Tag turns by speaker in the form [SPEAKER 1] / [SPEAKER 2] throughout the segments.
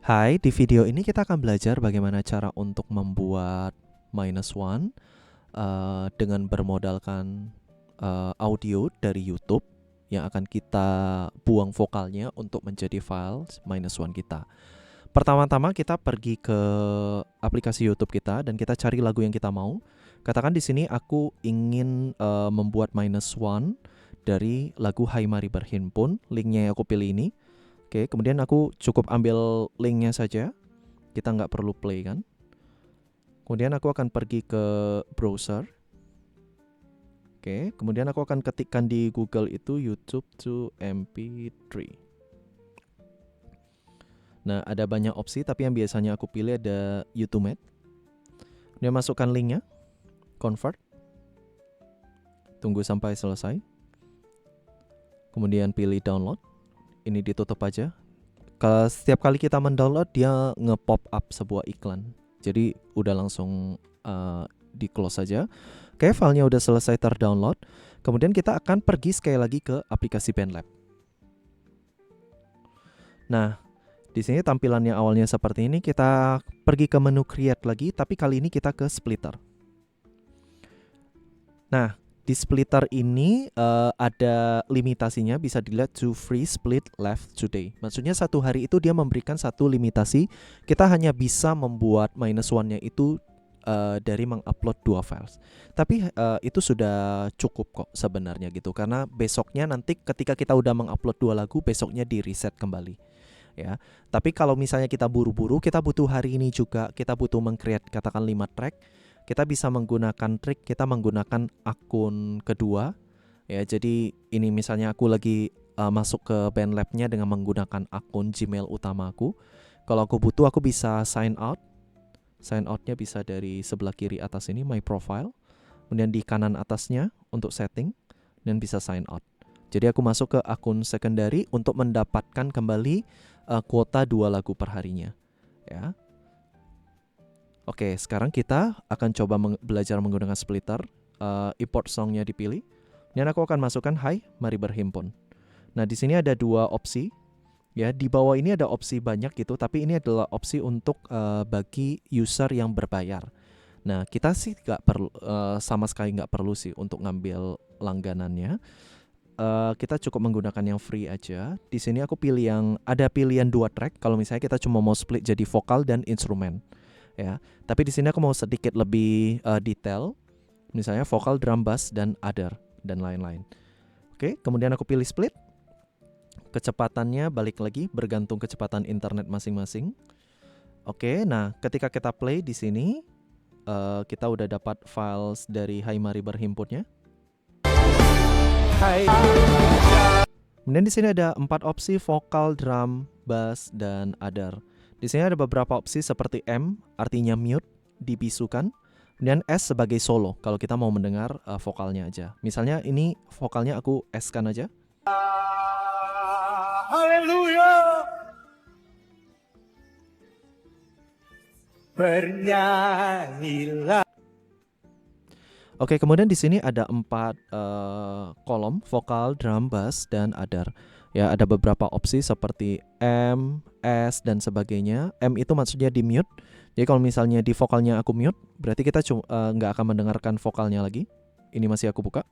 [SPEAKER 1] Hai, di video ini kita akan belajar bagaimana cara untuk membuat minus one dengan bermodalkan audio dari YouTube yang akan kita buang vokalnya untuk menjadi file minus one kita. Pertama-tama kita pergi ke aplikasi YouTube kita dan kita cari lagu yang kita mau. Katakan di sini aku ingin membuat minus one dari lagu Hai Mari Berhimpun. Linknya yang aku pilih ini. Oke, kemudian aku cukup ambil linknya saja. Kita nggak perlu play kan. Kemudian aku akan pergi ke browser. Oke, kemudian aku akan ketikkan di Google itu YouTube to MP3. Nah, ada banyak opsi, tapi yang biasanya aku pilih ada YouTube. Kemudian masukkan linknya, convert. Tunggu sampai selesai. Kemudian pilih download. Ini ditutup aja. Setiap kali kita mendownload dia nge-pop up sebuah iklan. Jadi udah langsung di close saja. Oke, filenya udah selesai terdownload. Kemudian kita akan pergi sekali lagi ke aplikasi BandLab. Nah, di sini tampilannya awalnya seperti ini. Kita pergi ke menu create lagi, tapi kali ini kita ke splitter. Nah, di splitter ini ada limitasinya, bisa dilihat to free split left today. Maksudnya satu hari itu dia memberikan satu limitasi. Kita hanya bisa membuat minus one-nya itu dari mengupload 2 files. Tapi itu sudah cukup kok sebenarnya gitu. Karena besoknya nanti ketika kita udah mengupload 2 lagu, besoknya di reset kembali. Ya. Tapi kalau misalnya kita buru-buru, kita butuh hari ini juga, kita butuh meng-create katakan 5 track. Kita bisa menggunakan trik, kita menggunakan akun kedua. Ya, jadi ini misalnya aku lagi masuk ke BandLab-nya dengan menggunakan akun Gmail utamaku. Kalau aku butuh, aku bisa sign out. Sign out-nya bisa dari sebelah kiri atas ini, my profile. Kemudian di kanan atasnya untuk setting, dan bisa sign out. Jadi aku masuk ke akun secondary untuk mendapatkan kembali kuota 2 lagu per harinya. Ya. Oke, sekarang kita akan coba belajar menggunakan splitter. Import songnya dipilih. Dan aku akan masukkan Hai Mari Berhimpun. Nah, di sini ada 2 opsi. Ya, di bawah ini ada opsi banyak gitu, tapi ini adalah opsi untuk bagi user yang berbayar. Nah, kita sih nggak perlu, sama sekali nggak perlu sih untuk ngambil langganannya. Kita cukup menggunakan yang free aja. Di sini aku pilih yang ada pilihan 2 track. Kalau misalnya kita cuma mau split jadi vokal dan instrumen. Ya, tapi di sini aku mau sedikit lebih detail, misalnya vokal, drum, bass, dan other dan lain-lain. Oke, kemudian aku pilih split. Kecepatannya balik lagi bergantung kecepatan internet masing-masing. Oke, nah ketika kita play di sini kita udah dapat files dari Hai Mari Berhimpunnya. Hai. Kemudian di sini ada 4 opsi vokal, drum, bass, dan other. Di sini ada beberapa opsi seperti M, artinya mute, dibisukan. Kemudian S sebagai solo, kalau kita mau mendengar vokalnya aja. Misalnya ini vokalnya aku S-kan aja.
[SPEAKER 2] Haleluya. Bernyanyilah.
[SPEAKER 1] Oke, kemudian di sini ada 4 kolom, vokal, drum, bass, dan other. Ya, ada beberapa opsi seperti M, S, dan sebagainya. M itu maksudnya di mute. Jadi kalau misalnya di vokalnya aku mute, berarti kita nggak akan mendengarkan vokalnya lagi. Ini masih aku buka.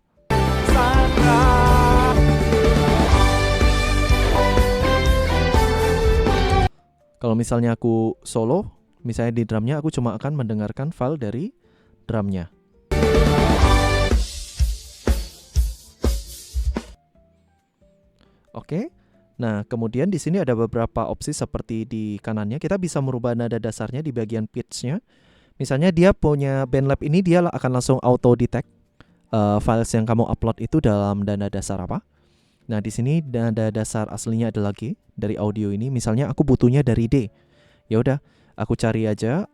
[SPEAKER 1] Kalau misalnya aku solo, misalnya di drumnya, aku cuma akan mendengarkan file dari drumnya. Oke. Nah, kemudian di sini ada beberapa opsi seperti di kanannya. Kita bisa merubah nada dasarnya di bagian pitch-nya. Misalnya dia punya BandLab ini, dia akan langsung auto detect files yang kamu upload itu dalam nada dasar apa. Nah, di sini nada dasar aslinya adalah G dari audio ini. Misalnya aku butuhnya dari D. Ya udah, aku cari aja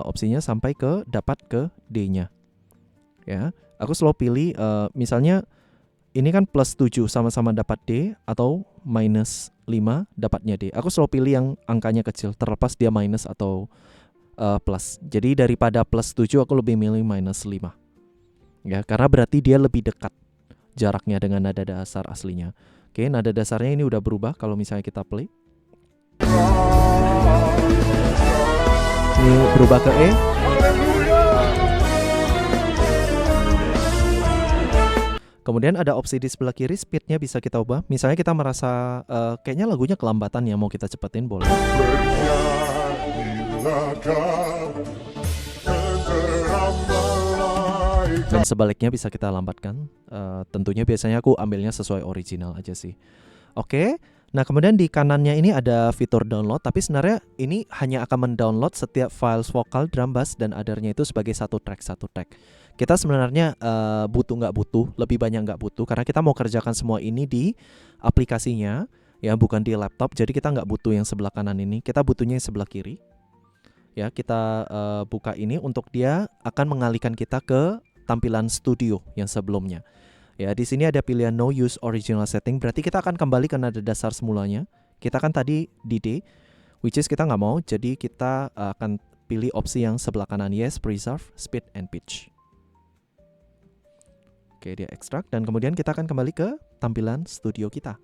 [SPEAKER 1] opsinya sampai dapat ke D-nya. Ya, aku selalu pilih misalnya ini kan plus 7 sama-sama dapat D atau minus 5 dapatnya D. Aku selalu pilih yang angkanya kecil, terlepas dia minus atau plus. Jadi daripada plus 7 aku lebih milih minus 5. Ya, karena berarti dia lebih dekat jaraknya dengan nada dasar aslinya. Oke, nada dasarnya ini udah berubah kalau misalnya kita play. ini berubah ke E. Kemudian ada opsi di sebelah kiri, speednya bisa kita ubah. Misalnya kita merasa kayaknya lagunya kelambatan ya, mau kita cepetin boleh. Dan sebaliknya bisa kita lambatkan. Tentunya biasanya aku ambilnya sesuai original aja sih. Oke. Nah kemudian di kanannya ini ada fitur download. Tapi sebenarnya ini hanya akan mendownload setiap files vokal, drum bass, dan othernya itu sebagai satu track. Kita sebenarnya butuh nggak butuh, lebih banyak nggak butuh, karena kita mau kerjakan semua ini di aplikasinya, ya bukan di laptop. Jadi kita nggak butuh yang sebelah kanan ini, kita butuhnya yang sebelah kiri. Ya kita buka ini untuk dia akan mengalihkan kita ke tampilan studio yang sebelumnya. Ya di sini ada pilihan no use original setting, berarti kita akan kembali ke nada dasar semulanya. Kita kan tadi di D, which is kita nggak mau, jadi kita akan pilih opsi yang sebelah kanan, yes, preserve, speed and pitch. Oke, dia ekstrak dan kemudian kita akan kembali ke tampilan studio kita.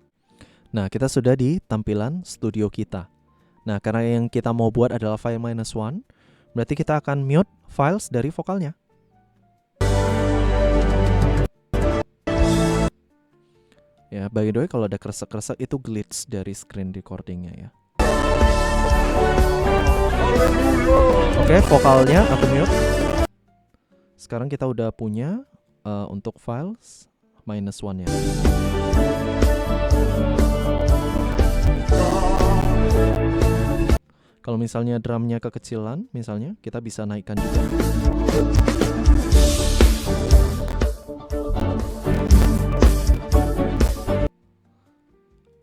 [SPEAKER 1] Nah, kita sudah di tampilan studio kita. Nah, karena yang kita mau buat adalah file -1, berarti kita akan mute files dari vokalnya. Ya, by the way kalau ada kresek-kresek itu glitch dari screen recordingnya ya. Oke, vokalnya aku mute. Sekarang kita udah punya untuk files -1 ya. Kalau misalnya drumnya kekecilan, misalnya kita bisa naikkan juga.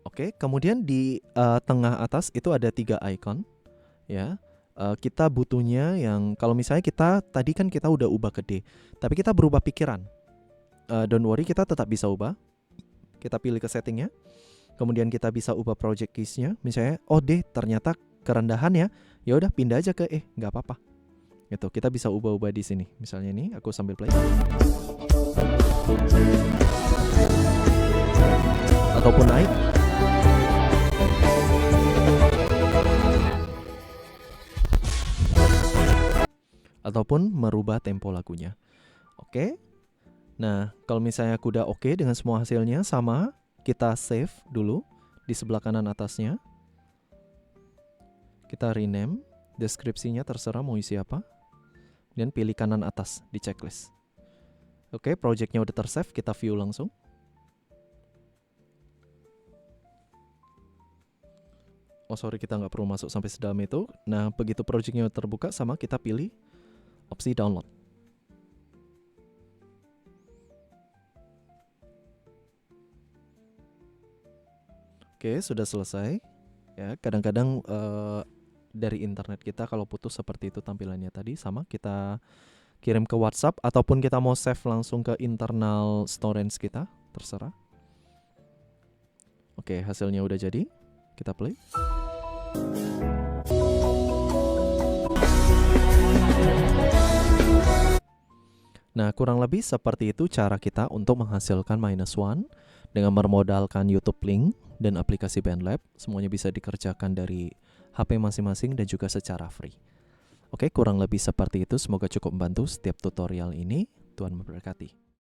[SPEAKER 1] Oke, kemudian di tengah atas itu ada 3 icon ya. Kita butuhnya yang kalau misalnya kita tadi kan kita udah ubah ke D, tapi kita berubah pikiran. Don't worry, kita tetap bisa ubah. Kita pilih ke settingnya, kemudian kita bisa ubah project keys-nya. Misalnya, oh D ternyata kerendahan ya, ya udah pindah aja ke E, nggak apa-apa. Gitu, kita bisa ubah-ubah di sini. Misalnya ini, aku sambil play. Ataupun naik. Ataupun merubah tempo lagunya. Oke. Nah, kalau misalnya aku udah oke dengan semua hasilnya sama, kita save dulu di sebelah kanan atasnya. Kita rename, deskripsinya terserah mau isi apa. Dan pilih kanan atas di checklist. Oke, projectnya udah tersave, kita view langsung. Oh sorry, kita nggak perlu masuk sampai sedalam itu. Nah, begitu projectnya terbuka sama, kita pilih opsi download. Oke, sudah selesai. Ya, kadang-kadang dari internet kita kalau putus seperti itu tampilannya tadi, sama kita kirim ke WhatsApp ataupun kita mau save langsung ke internal storage kita, terserah. Oke, hasilnya udah jadi. Kita play. Nah, kurang lebih seperti itu cara kita untuk menghasilkan -1 dengan bermodalkan YouTube Link dan aplikasi BandLab. Semuanya bisa dikerjakan dari HP masing-masing dan juga secara free. Oke, kurang lebih seperti itu. Semoga cukup membantu setiap tutorial ini. Tuhan memberkati.